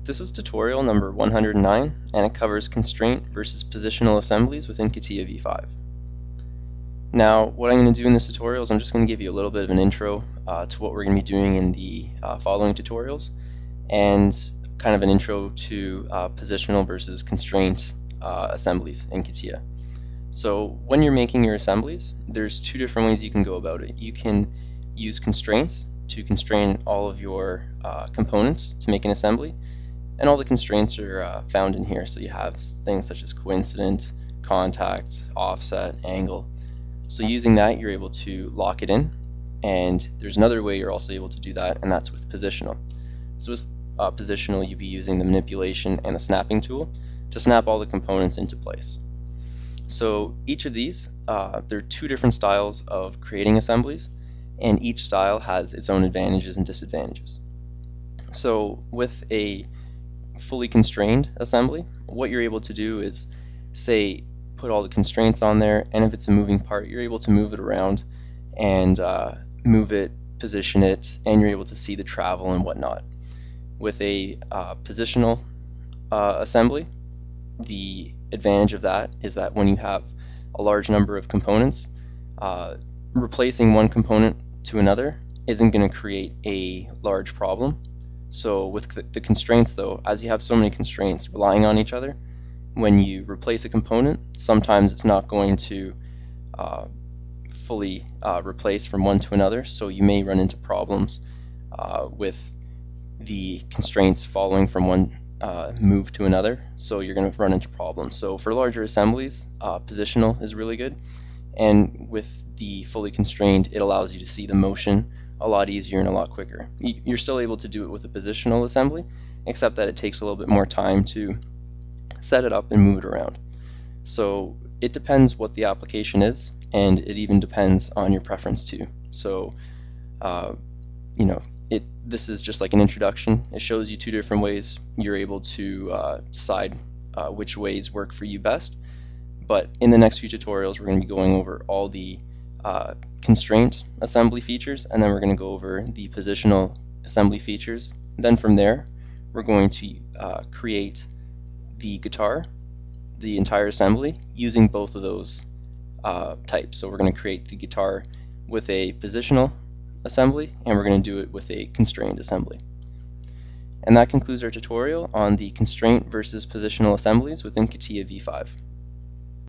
This is tutorial number 109, and it covers constraint versus positional assemblies within Catia V5. Now, what I'm going to do in this tutorial is I'm just going to give you a little bit of an intro to what we're going to be doing in the following tutorials, and kind of an intro to positional versus constraint assemblies in Catia. So when you're making your assemblies, there's two different ways you can go about it. You can use constraints to constrain all of your components to make an assembly, and all the constraints are found in here. So you have things such as coincident, contact, offset, angle. So using that, you're able to lock it in, and there's another way you're also able to do that, and that's with positional. So with positional, you'd be using the manipulation and the snapping tool to snap all the components into place. So each of these, there are two different styles of creating assemblies, and each style has its own advantages and disadvantages. So with a fully constrained assembly, what you're able to do is, say, put all the constraints on there, and if it's a moving part, you're able to move it around and move it, position it, and you're able to see the travel and whatnot. With a positional assembly, the advantage of that is that when you have a large number of components, replacing one component to another isn't going to create a large problem. So with the constraints though, as you have so many constraints relying on each other, when you replace a component, sometimes it's not going to fully replace from one to another, so you may run into problems with the constraints following from one move to another, so you're going to run into problems. So for larger assemblies, positional is really good, and with the fully constrained, it allows you to see the motion a lot easier and a lot quicker. You're still able to do it with a positional assembly, except that it takes a little bit more time to set it up and move it around. So it depends what the application is, and it even depends on your preference too. So this is just like an introduction. It shows you two different ways you're able to decide which ways work for you best. But in the next few tutorials, we're going to be going over all the constraint assembly features, and then we're going to go over the positional assembly features. Then from there, we're going to create the guitar, the entire assembly, using both of those types. So we're going to create the guitar with a positional assembly, and we're going to do it with a constrained assembly. And that concludes our tutorial on the constraint versus positional assemblies within Catia V5.